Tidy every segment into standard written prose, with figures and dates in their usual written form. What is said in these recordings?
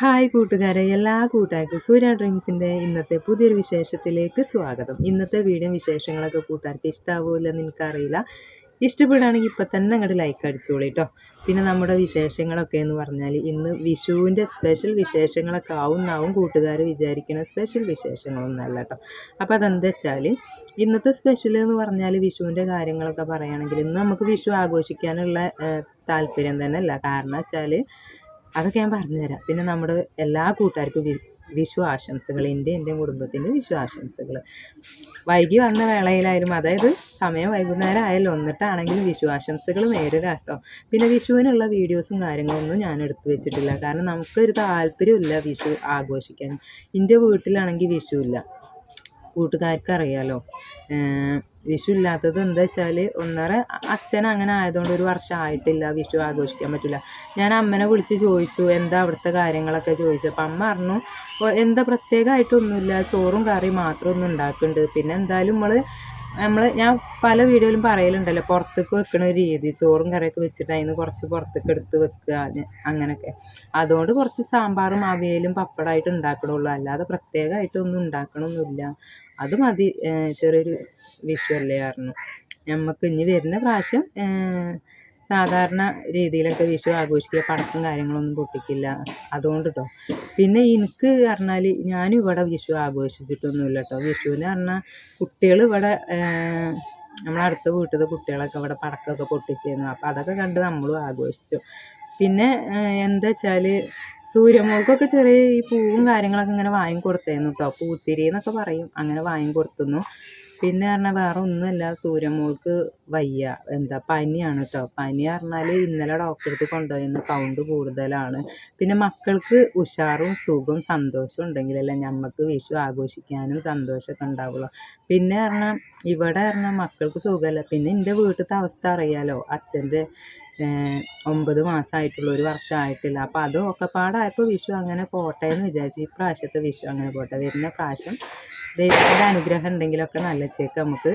Hi കൂട്ടുകാരെ, എല്ലാ കൂട്ടുകാർക്കും സൂര്യ ഡ്രീംസിൻ്റെ ഇന്നത്തെ പുതിയൊരു വിശേഷത്തിലേക്ക് സ്വാഗതം. ഇന്നത്തെ വീഡിയോ വിശേഷങ്ങളൊക്കെ കൂട്ടുകാർക്ക് ഇഷ്ടമാവുമല്ലെന്ന് എനിക്കറിയില്ല. ഇഷ്ടപ്പെടുകയാണെങ്കിൽ ഇപ്പം തന്നെ അങ്ങോട്ട് ലൈക്ക് അടിച്ചോളൂ കേട്ടോ. പിന്നെ നമ്മുടെ വിശേഷങ്ങളൊക്കെ എന്ന് പറഞ്ഞാൽ ഇന്ന് വിഷുവിൻ്റെ സ്പെഷ്യൽ വിശേഷങ്ങളൊക്കെ ആവുന്നാവും കൂട്ടുകാർ വിചാരിക്കുന്ന സ്പെഷ്യൽ വിശേഷങ്ങളൊന്നുമല്ല കേട്ടോ. അപ്പോൾ അതെന്താ വെച്ചാൽ ഇന്നത്തെ സ്പെഷ്യൽ എന്ന് പറഞ്ഞാൽ വിഷുവിൻ്റെ കാര്യങ്ങളൊക്കെ പറയുകയാണെങ്കിൽ ഇന്ന് നമുക്ക് വിഷു ആഘോഷിക്കാനുള്ള താല്പര്യം തന്നെ അല്ല. കാരണം വെച്ചാൽ അതൊക്കെ ഞാൻ പറഞ്ഞുതരാം. പിന്നെ നമ്മുടെ എല്ലാ കൂട്ടുകാർക്കും വിഷു ആശംസകൾ, എൻ്റെയും കുടുംബത്തിൻ്റെ വിഷു ആശംസകൾ. വൈകി വന്ന വേളയിലായാലും, അതായത് സമയം വൈകുന്നേരം ആയാലും എന്നിട്ടാണെങ്കിലും വിഷു ആശംസകൾ നേരിടാട്ടോ. പിന്നെ വിഷുവിനുള്ള വീഡിയോസും കാര്യങ്ങളൊന്നും ഞാൻ എടുത്തു വെച്ചിട്ടില്ല. കാരണം നമുക്കൊരു താല്പര്യമില്ല വിഷു ആഘോഷിക്കാൻ. എൻ്റെ വീട്ടിലാണെങ്കിൽ വിഷു ഇല്ല, കൂട്ടുകാർക്ക് അറിയാലോ. വിഷു ഇല്ലാത്തത് എന്താ വെച്ചാൽ ഒന്നര അച്ഛൻ അങ്ങനെ ആയതുകൊണ്ട് ഒരു വർഷം ആയിട്ടില്ല വിഷു ആഘോഷിക്കാൻ പറ്റില്ല. ഞാൻ അമ്മനെ വിളിച്ച് ചോദിച്ചു എന്താ അവിടുത്തെ കാര്യങ്ങളൊക്കെ ചോദിച്ചപ്പോൾ അമ്മ പറഞ്ഞു എന്താ പ്രത്യേകമായിട്ടൊന്നുമില്ല, ചോറും കറിയും മാത്രം ഒന്നും ഉണ്ടാക്കുന്നുണ്ട്. പിന്നെ എന്തായാലും ഞാൻ പല വീഡിയോയിലും പറയലുണ്ടല്ലോ പുറത്തേക്ക് വെക്കണ ഒരു രീതി, ചോറും കറിയൊക്കെ വെച്ചിട്ട് അതിന് കുറച്ച് പുറത്തേക്ക് എടുത്ത് വെക്കുക അങ്ങനെയൊക്കെ. അതുകൊണ്ട് കുറച്ച് സാമ്പാറും അവിയലും പപ്പടമായിട്ട് ഉണ്ടാക്കണുള്ളൂ, അല്ലാതെ പ്രത്യേകമായിട്ടൊന്നും ഉണ്ടാക്കണമൊന്നുമില്ല. അത് മതി, ചെറിയൊരു വിഷു അല്ലേ പറഞ്ഞു. നമുക്ക് ഇനി വരുന്ന പ്രാവശ്യം സാധാരണ രീതിയിലൊക്കെ വിഷു ആഘോഷിക്കുക, പടക്കം കാര്യങ്ങളൊന്നും പൊട്ടിക്കില്ല അതുകൊണ്ട് കേട്ടോ. പിന്നെ എനിക്ക് പറഞ്ഞാൽ ഞാനും ഇവിടെ വിഷു ആഘോഷിച്ചിട്ടൊന്നുമില്ല കേട്ടോ. വിഷുവിന് പറഞ്ഞാൽ കുട്ടികൾ ഇവിടെ നമ്മളടുത്ത വീട്ടിലത്തെ കുട്ടികളൊക്കെ ഇവിടെ പടക്കമൊക്കെ പൊട്ടിച്ചിരുന്നു. അപ്പോൾ അതൊക്കെ കണ്ട് നമ്മളും ആഘോഷിച്ചു. പിന്നെ എന്താ വെച്ചാൽ സൂര്യമോൾക്കൊക്കെ ചെറിയ ഈ പൂവും കാര്യങ്ങളൊക്കെ ഇങ്ങനെ വാങ്ങിക്കൊടുത്തായിരുന്നു കേട്ടോ. പൂത്തിരി എന്നൊക്കെ പറയും, അങ്ങനെ വാങ്ങിക്കൊടുത്തുന്നു. പിന്നെ പറഞ്ഞാൽ വേറെ ഒന്നുമല്ല, സൂര്യമോൾക്ക് വയ്യ, പനിയാണ് കേട്ടോ. പനി പറഞ്ഞാൽ ഇന്നലെ ഡോക്ടറെ അടുത്ത് കൊണ്ടുപോയിരുന്നു, കൗണ്ട് കൂടുതലാണ്. പിന്നെ മക്കൾക്ക് ഉഷാറും സുഖവും സന്തോഷവും ഉണ്ടെങ്കിലല്ലേ നമുക്ക് വിഷു ആഘോഷിക്കാനും സന്തോഷമൊക്കെ ഉണ്ടാവുള്ളൂ. പിന്നെ ഇവിടെ മക്കൾക്ക് സുഖമല്ല. പിന്നെ എൻ്റെ വീട്ടിലത്തെ അവസ്ഥ അറിയാലോ, അച്ഛൻ്റെ 9 മാസമായിട്ടുള്ള, ഒരു വർഷമായിട്ടില്ല. അപ്പോൾ അതൊക്കെ പാടായപ്പോൾ വിഷു അങ്ങനെ പോട്ടെ എന്ന് വിചാരിച്ചു. ഈ പ്രാവശ്യത്തെ വിഷു അങ്ങനെ പോട്ടെ, വരുന്ന പ്രാവശ്യം ദൈവത്തിൻ്റെ അനുഗ്രഹം ഉണ്ടെങ്കിലൊക്കെ നല്ല ചേക്ക് നമുക്ക്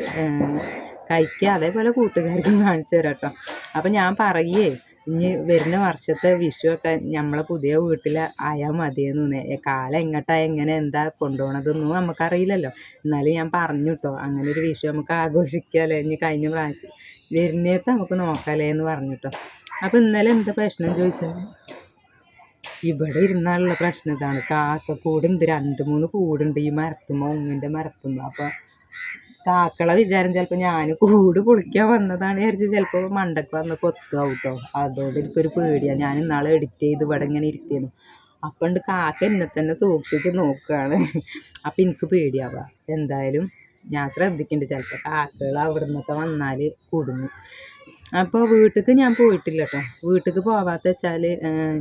കഴിക്കുക. അതേപോലെ കൂട്ടുകാർക്കും കാണിച്ചു തരാം കേട്ടോ. അപ്പം ഞാൻ പറയേ ഇനി വരുന്ന വർഷത്തെ വിഷുവൊക്കെ നമ്മളെ പുതിയ വീട്ടിൽ ആയാൽ മതിയെന്ന്. കാലം എങ്ങോട്ടായ എങ്ങനെ എന്താ കൊണ്ടുപോകണതൊന്നും നമുക്കറിയില്ലല്ലോ. എന്നാലും ഞാൻ പറഞ്ഞു കേട്ടോ, അങ്ങനെ ഒരു വിഷു നമുക്ക് ആഘോഷിക്കാമല്ലേ, ഇനി കഴിഞ്ഞ പ്രാവശ്യം വരുന്നേത്ത് നമുക്ക് നോക്കാമല്ലേ എന്ന് പറഞ്ഞു കേട്ടോ. അപ്പോൾ ഇന്നലെ എന്താ പ്രശ്നം ചോദിച്ചാൽ ഇവിടെ ഇരുന്നാലുള്ള പ്രശ്നം ഇതാണ്. കാക്കക്കൂടുണ്ട്, 2-3 കൂടുണ്ട് ഈ മരത്തുമ്പോൾ, ഒങ്ങിൻ്റെ മരത്തുമ്പോൾ. അപ്പോൾ കാക്കളെ വിചാരം ചിലപ്പോൾ ഞാൻ കൂട് പൊളിക്കാൻ വന്നതാണ് വിചാരിച്ച് ചിലപ്പോൾ മണ്ടക്ക് വന്ന് കൊത്തുകയാവും കേട്ടോ. അതുകൊണ്ട് എനിക്കൊരു പേടിയാണ്. ഞാൻ ഇന്നാളെ എഡിറ്റ് ചെയ്ത് ഇവിടെ ഇങ്ങനെ ഇരിക്കുന്നു. അപ്പം ഉണ്ട് കാക്ക എന്നെ തന്നെ സൂക്ഷിച്ച് നോക്കുകയാണ്. അപ്പം എനിക്ക് പേടിയാവുക. എന്തായാലും ഞാൻ ശ്രദ്ധിക്കുന്നുണ്ട്, ചിലപ്പോൾ കാക്കകൾ അവിടെ നിന്നൊക്കെ വന്നാൽ കുടുങ്ങും. അപ്പോൾ വീട്ടിലേക്ക് ഞാൻ പോയിട്ടില്ല കേട്ടോ. വീട്ടിലേക്ക് പോവാത്ത വെച്ചാൽ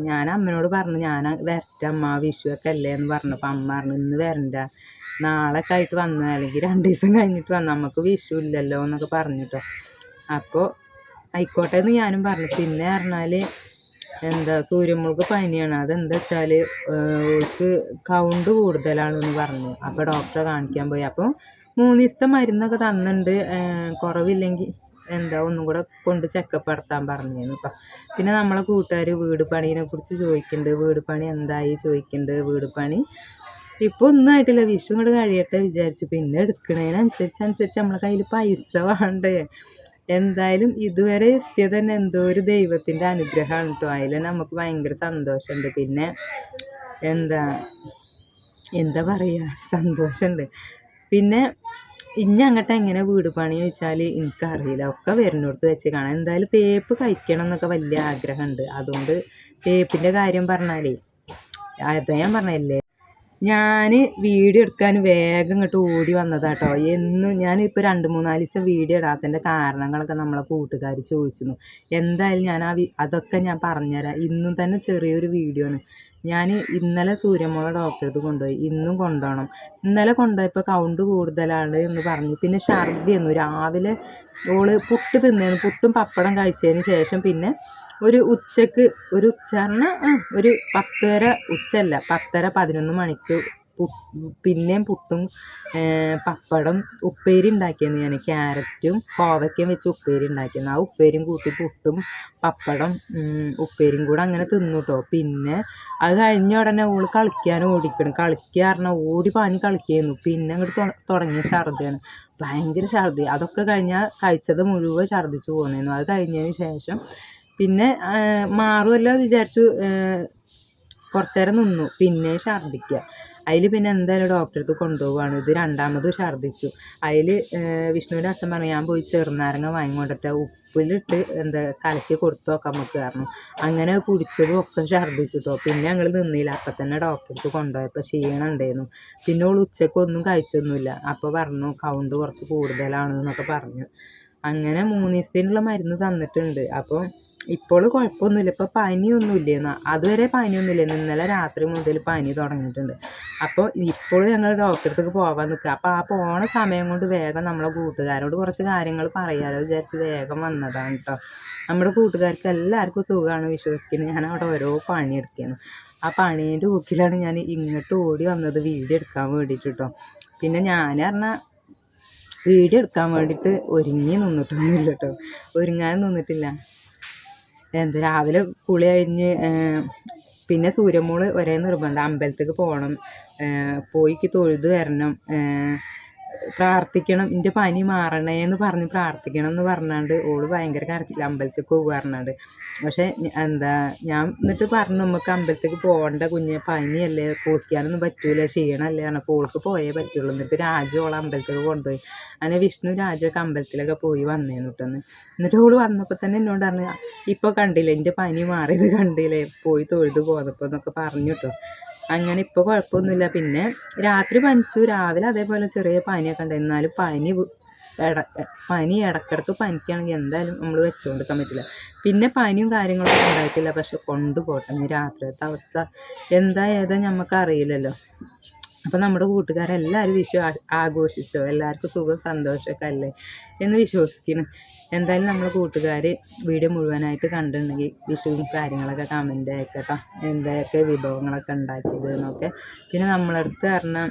ഞാൻ അമ്മനോട് പറഞ്ഞു ഞാൻ വരട്ടെ അമ്മ, വിഷുവൊക്കെ അല്ലേ എന്ന് പറഞ്ഞപ്പോൾ അമ്മ പറഞ്ഞു ഇന്ന് വരണ്ട, നാളെയൊക്കെ ആയിട്ട് വന്നാൽ, അല്ലെങ്കിൽ 2 ദിവസം കഴിഞ്ഞിട്ട് വന്നാൽ, നമുക്ക് വിഷു ഇല്ലല്ലോ എന്നൊക്കെ പറഞ്ഞു കേട്ടോ. അപ്പോൾ ആയിക്കോട്ടെ എന്ന് ഞാനും പറഞ്ഞു. പിന്നെ പറഞ്ഞാൽ സൂര്യമോൾക്ക് പനിയാണ്. അതെന്താ വെച്ചാൽ ഓൾക്ക് കൗണ്ട് കൂടുതലാണെന്ന് പറഞ്ഞു. അപ്പോൾ ഡോക്ടറെ കാണിക്കാൻ പോയി. അപ്പോൾ 3 ദിവസത്തെ മരുന്നൊക്കെ തന്നിട്ടുണ്ട്. കുറവില്ലെങ്കിൽ ഒന്നും കൂടെ കൊണ്ട് ചെക്കപ്പ് നടത്താൻ പറഞ്ഞിരുന്നു കേട്ടോ. പിന്നെ നമ്മളെ കൂട്ടുകാർ വീട് പണീനെ കുറിച്ച് ചോദിക്കുന്നുണ്ട്. വീട് പണി എന്തായി ചോദിക്കുന്നുണ്ട്. വീട് പണി ഇപ്പോൾ ഒന്നും ആയിട്ടില്ല, വിഷു ഇങ്ങോട്ട് കഴിയട്ടെ വിചാരിച്ചു. പിന്നെ എടുക്കുന്നതിനനുസരിച്ച് നമ്മളെ കയ്യിൽ പൈസ വേണ്ടേ. എന്തായാലും ഇതുവരെ എത്തിയത് തന്നെ എന്തോ ഒരു ദൈവത്തിൻ്റെ അനുഗ്രഹമാണ് കേട്ടോ. അതിൽ നമുക്ക് ഭയങ്കര സന്തോഷമുണ്ട്. പിന്നെ എന്താ പറയുക, സന്തോഷമുണ്ട്. പിന്നെ ഇനി അങ്ങോട്ട് എങ്ങനെ വീട് പണി ചോദിച്ചാൽ എനിക്കറിയില്ല, ഒക്കെ വരുന്നിടത്ത് വെച്ച് കാണാം. എന്തായാലും തേപ്പ് കഴിക്കണം എന്നൊക്കെ വലിയ ആഗ്രഹമുണ്ട്. അതുകൊണ്ട് തേപ്പിൻ്റെ കാര്യം പറഞ്ഞാലേ അതാ ഞാൻ പറഞ്ഞല്ലേ, ഞാൻ വീഡിയോ എടുക്കാൻ വേഗം ഇങ്ങോട്ട് ഓടി വന്നതാട്ടോ. ഞാനിപ്പോൾ 2-3-4 ദിവസം വീഡിയോ ഇടാത്തതിൻ്റെ കാരണങ്ങളൊക്കെ നമ്മളെ കൂട്ടുകാർ ചോദിച്ചിരുന്നു. എന്തായാലും ഞാൻ അതൊക്കെ ഞാൻ പറഞ്ഞുതരാം. ഇന്നും തന്നെ ചെറിയൊരു വീഡിയോ ആണ്. ഞാൻ ഇന്നലെ സൂര്യമോളെ ഡോക്ടറെ അടുത്ത് കൊണ്ടുപോയി, ഇന്നും കൊണ്ടുപോകണം. ഇന്നലെ കൊണ്ടുപോയപ്പോൾ കൗണ്ട് കൂടുതലാണ് എന്ന് പറഞ്ഞു. പിന്നെ ഛർദിയായിരുന്നു. രാവിലെ ഓള് പുട്ട് തിന്നേന്നു. പുട്ടും പപ്പടം കഴിച്ചതിന് ശേഷം പിന്നെ ഒരു ഉച്ചക്ക്, ഒരു 10:30 ഉച്ചയല്ല 10:30-11 മണിക്ക് പിന്നെയും പുട്ടും പപ്പടം ഉപ്പേരി ഉണ്ടാക്കിയെന്ന് ഞാൻ ക്യാരറ്റും കോവയ്ക്കയും വെച്ച് ഉപ്പേരി ഉണ്ടാക്കിയെന്ന് ആ ഉപ്പേരിയും കൂട്ടി പുട്ടും പപ്പടം ഉപ്പേരിയും കൂടെ അങ്ങനെ തിന്നു കേട്ടോ. പിന്നെ അത് കഴിഞ്ഞ ഉടനെ ഓള് കളിക്കാനും ഓടിക്കണം. കളിക്കുക പറഞ്ഞാൽ ഓടി പാഞ്ഞ് കളിക്കുകയായിരുന്നു. പിന്നെ അങ്ങോട്ട് തുടങ്ങിയ ഛർദിയാണ്, ഭയങ്കര ഛർദി. അതൊക്കെ കഴിഞ്ഞാൽ കഴിച്ചത് മുഴുവൻ ഛർദിച്ച് പോകുന്നു. അത് കഴിഞ്ഞതിന് ശേഷം പിന്നെ മാറുമല്ലോ വിചാരിച്ചു കുറച്ച് നേരം നിന്നു. പിന്നെ ഛർദിക്കുക. അതിൽ പിന്നെ എന്തായാലും ഡോക്ടറെ അടുത്ത് കൊണ്ടുപോവുകയാണ്. ഇത് രണ്ടാമതും ഛർദിച്ചു. അതിൽ വിഷ്ണുവിൻ്റെ അച്ഛൻ പറഞ്ഞു ഞാൻ പോയി ചെറുനാരങ്ങ വാങ്ങിക്കൊണ്ടിട്ട് ഉപ്പിലിട്ട് കലക്കി കൊടുത്തു നോക്കാൻ നമുക്ക് കാരണം. അങ്ങനെ കുടിച്ചതും ഒക്കെ ഛർദിച്ചിട്ടോ. പിന്നെ ഞങ്ങൾ നിന്നില്ല, അപ്പം തന്നെ ഡോക്ടറെ അടുത്ത് കൊണ്ടുപോയപ്പോൾ ക്ഷീണം ഉണ്ടായിരുന്നു. പിന്നെ ഓൾ ഉച്ചക്കൊന്നും കഴിച്ചൊന്നുമില്ല. അപ്പോൾ പറഞ്ഞു കൗണ്ട് കുറച്ച് കൂടുതലാണെന്നൊക്കെ പറഞ്ഞു. അങ്ങനെ 3 ദിവസത്തിനുള്ള മരുന്ന് തന്നിട്ടുണ്ട്. അപ്പോൾ ഇപ്പോൾ കുഴപ്പമൊന്നുമില്ല, ഇപ്പോൾ പനിയൊന്നുമില്ല. അതുവരെ പനിയൊന്നുമില്ല, ഇന്നലെ രാത്രി മുതൽ പനി തുടങ്ങിയിട്ടുണ്ട്. അപ്പോൾ ഇപ്പോൾ ഞങ്ങൾ ഡോക്ടറെ അടുത്തേക്ക് പോകാൻ നിൽക്കുക. അപ്പോൾ ആ പോണ സമയം കൊണ്ട് വേഗം നമ്മളെ കൂട്ടുകാരോട് കുറച്ച് കാര്യങ്ങൾ പറയാമല്ലോ വിചാരിച്ച് വേഗം വന്നതാണ് കേട്ടോ. നമ്മുടെ കൂട്ടുകാർക്ക് എല്ലാവർക്കും സുഖമാണ് വിശ്വസിക്കുന്നത്. ഞാൻ അവിടെ ഓരോ പണിയെടുക്കുകയാണ്. ആ പണീൻ്റെ ഊക്കിലാണ് ഞാൻ ഇങ്ങോട്ട് ഓടി വന്നത് വീഡിയോ എടുക്കാൻ വേണ്ടിയിട്ട് കേട്ടോ. പിന്നെ ഞാൻ പറഞ്ഞാൽ വീഡിയോ എടുക്കാൻ വേണ്ടിയിട്ട് ഒരുങ്ങി നിന്നിട്ടൊന്നുമില്ല കേട്ടോ, ഒരുങ്ങാൻ നിന്നിട്ടില്ല. രാവിലെ കുളി കഴിഞ്ഞ് പിന്നെ സൂര്യമോള് ഒരേ നിർബന്ധം അമ്പലത്തേക്ക് പോകണം, പോയിക്ക് തൊഴുത് വരണം, പ്രാർത്ഥിക്കണം, എൻ്റെ പനി മാറണേന്ന് പറഞ്ഞ് പ്രാർത്ഥിക്കണം എന്ന് പറഞ്ഞാണ്ട് ഓള് ഭയങ്കര കരച്ചില്ല അമ്പലത്തേക്ക് പോകുക പറഞ്ഞാണ്ട്. പക്ഷേ ഞാൻ എന്നിട്ട് പറഞ്ഞു നമുക്ക് അമ്പലത്തേക്ക് പോകണ്ട കുഞ്ഞെ, പനിയല്ലേ, പോക്കാനൊന്നും പറ്റൂല, ക്ഷീണമല്ലേ പറഞ്ഞപ്പോൾ ഓൾക്ക് പോയേ പറ്റുള്ളൂ. എന്നിട്ട് രാജു ഓളെ അമ്പലത്തേക്ക് കൊണ്ടുപോയി. അങ്ങനെ വിഷ്ണു രാജുവൊക്കെ അമ്പലത്തിലൊക്കെ പോയി വന്നേന്ന് കിട്ടുന്നു. എന്നിട്ട് ഓള് വന്നപ്പോൾ തന്നെ എന്നോട് പറഞ്ഞു ഇപ്പോൾ കണ്ടില്ലേ എൻ്റെ പനി മാറിയത് കണ്ടില്ലേ, പോയി തൊഴുത് പോന്നപ്പോൾ എന്നൊക്കെ പറഞ്ഞു കേട്ടോ. അങ്ങനെ ഇപ്പോൾ കുഴപ്പമൊന്നുമില്ല. പിന്നെ രാത്രി പനിച്ചു, രാവിലെ അതേപോലെ ചെറിയ പനിയൊക്കെ ഉണ്ട്. എന്നാലും പനി ഇടയ്ക്കിടയ്ക്ക് പനിക്കുകയാണെങ്കിൽ എന്തായാലും നമ്മൾ വെച്ചുകൊണ്ടിരിക്കാൻ പറ്റില്ല. പിന്നെ പനിയും കാര്യങ്ങളൊന്നും ഉണ്ടായിട്ടില്ല. പക്ഷെ കൊണ്ടുപോട്ടെ രാത്രിയത്തെ അവസ്ഥ എന്താ ഏതാ നമുക്ക് അറിയില്ലല്ലോ. അപ്പോൾ നമ്മുടെ കൂട്ടുകാരെല്ലാവരും വിഷു ആഘോഷിച്ചോ, എല്ലാവർക്കും സുഖം സന്തോഷമൊക്കെ അല്ലേ എന്ന് വിശ്വസിക്കുന്നു. എന്തായാലും നമ്മളെ കൂട്ടുകാർ വീഡിയോ മുഴുവനായിട്ട് കണ്ടിട്ടുണ്ടെങ്കിൽ വിഷുവും കാര്യങ്ങളൊക്കെ കമൻ്റ് ആയിക്കോട്ടോ, എന്തൊക്കെ വിഭവങ്ങളൊക്കെ ഉണ്ടാക്കിയത് എന്നൊക്കെ. പിന്നെ നമ്മളടുത്ത് പറഞ്ഞാൽ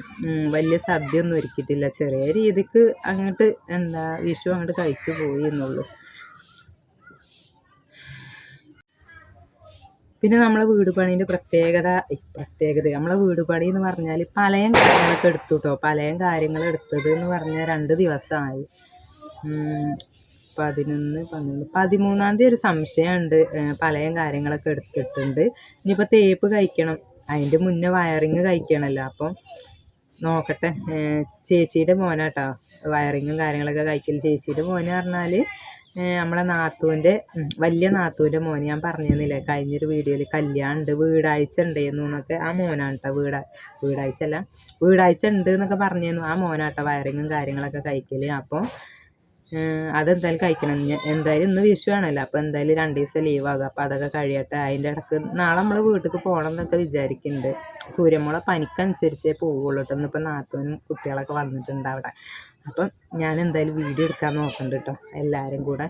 വലിയ സദ്യ ഒന്നും ഒരുക്കിയിട്ടില്ല, ചെറിയ രീതിക്ക് അങ്ങോട്ട് വിഷു അങ്ങോട്ട് കഴിച്ചു പോയി എന്നുള്ളൂ. പിന്നെ നമ്മളെ വീട് പണീൻ്റെ പ്രത്യേകത നമ്മളെ വീട് പണി എന്ന് പറഞ്ഞാൽ പലയും കാര്യങ്ങളൊക്കെ എടുത്തു കേട്ടോ. പലയും കാര്യങ്ങൾ എടുത്തത് എന്ന് പറഞ്ഞാൽ 2 ദിവസമായി. 11, 12, 13-ാം തീയതി ഒരു സംശയമുണ്ട്. പലയും കാര്യങ്ങളൊക്കെ എടുത്തിട്ടുണ്ട്. ഇനിയിപ്പോൾ തേപ്പ് കഴിക്കണം, അതിൻ്റെ മുന്നേ വയറിങ് കഴിക്കണമല്ലോ. അപ്പം നോക്കട്ടെ. ചേച്ചിയുടെ മോനാട്ടോ വയറിങ്ങും കാര്യങ്ങളൊക്കെ കഴിക്കൽ. ചേച്ചിയുടെ മോന് പറഞ്ഞാൽ നമ്മളെ വലിയ നാത്തൂൻ്റെ മോന്, ഞാൻ പറഞ്ഞിരുന്നില്ലേ കഴിഞ്ഞൊരു വീഡിയോയിൽ കല്യാണം ഉണ്ട്, വീടാഴ്ച ഉണ്ടായിരുന്നു എന്നൊക്കെ. ആ മോനാണ് കേട്ടോ വീടാഴ്ച ഉണ്ട് എന്നൊക്കെ പറഞ്ഞിരുന്നു. ആ മോനാട്ടോ വയറിങ്ങും കാര്യങ്ങളൊക്കെ കഴിക്കൽ. അപ്പോൾ അതെന്തായാലും കഴിക്കണം. എന്തായാലും ഇന്ന് വിഷുവാണല്ലോ, അപ്പോൾ എന്തായാലും 2 ദിവസം ലീവാകും. അപ്പോൾ അതൊക്കെ കഴിയട്ടെ. അതിൻ്റെ ഇടയ്ക്ക് നാളെ നമ്മൾ വീട്ടിലേക്ക് പോകണം എന്നൊക്കെ വിചാരിക്കുന്നുണ്ട്. സൂര്യമോളെ പനിക്കനുസരിച്ചേ പോവുള്ളൂ കേട്ടോ. ഇന്നിപ്പോൾ നാത്തൂനും കുട്ടികളൊക്കെ വന്നിട്ടുണ്ട് അവിടെ. അപ്പം ഞാൻ എന്തായാലും വീഡിയോ എടുക്കാൻ നോക്കുന്നുണ്ട് കേട്ടോ. എല്ലാവരും കൂടെ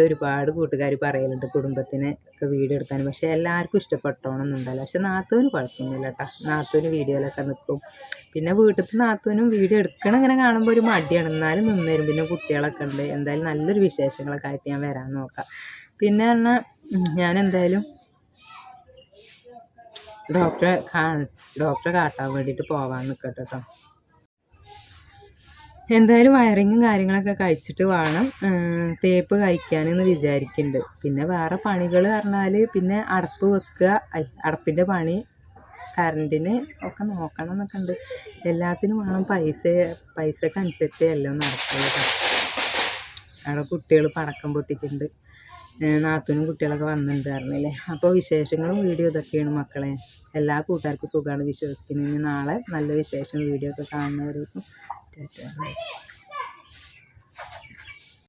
ഒരുപാട് കൂട്ടുകാർ പറയലുണ്ട് കുടുംബത്തിന് ഒക്കെ വീഡിയോ എടുക്കാൻ. പക്ഷേ എല്ലാവർക്കും ഇഷ്ടപ്പെട്ടോണമെന്നുണ്ടല്ലോ. പക്ഷെ നാത്തൂന് കുഴപ്പമൊന്നുമില്ല കേട്ടോ, നാത്തൂന് വീഡിയോയിലൊക്കെ നിൽക്കും. പിന്നെ വീട്ടിലത്തെ നാത്തൂനും വീഡിയോ എടുക്കണം ഇങ്ങനെ കാണുമ്പോൾ ഒരു മടിയാണ്, എന്നാലും നിന്നുതരും. പിന്നെ കുട്ടികളൊക്കെ ഉണ്ട്. എന്തായാലും നല്ലൊരു വിശേഷങ്ങളൊക്കെ ആയിട്ട് ഞാൻ വരാൻ നോക്കാം. പിന്നെ പറഞ്ഞാൽ ഞാൻ എന്തായാലും ഡോക്ടറെ കാട്ടാൻ വേണ്ടിയിട്ട് പോകാൻ നിൽക്കട്ടെ കേട്ടോ. എന്തായാലും വയറിങ്ങും കാര്യങ്ങളൊക്കെ കഴിച്ചിട്ട് വേണം തേപ്പ് കഴിക്കാനെന്ന് വിചാരിക്കുന്നുണ്ട്. പിന്നെ വേറെ പണികൾ പറഞ്ഞാൽ പിന്നെ അടപ്പ് വെക്കുക, അടപ്പിൻ്റെ പണി, കറണ്ടിന് ഒക്കെ നോക്കണം എന്നൊക്കെ ഉണ്ട്. എല്ലാത്തിനും വേണം പൈസക്ക് അനുസരിച്ച് എല്ലാം നടക്കുള്ളൂ. അവിടെ കുട്ടികൾ പടക്കം പൊട്ടിക്കുന്നുണ്ട്, നാത്തൂനും കുട്ടികളൊക്കെ വന്നിട്ടുണ്ട് പറഞ്ഞില്ലേ. അപ്പോൾ വിശേഷങ്ങളും വീഡിയോ ഇതൊക്കെയാണ് മക്കളെ. എല്ലാ കൂട്ടുകാർക്കും സുഖമാണ് വിശ്വസിക്കുന്നത്. നാളെ നല്ല വിശേഷം വീഡിയോ ഒക്കെ കാണുന്നവരേക്കും.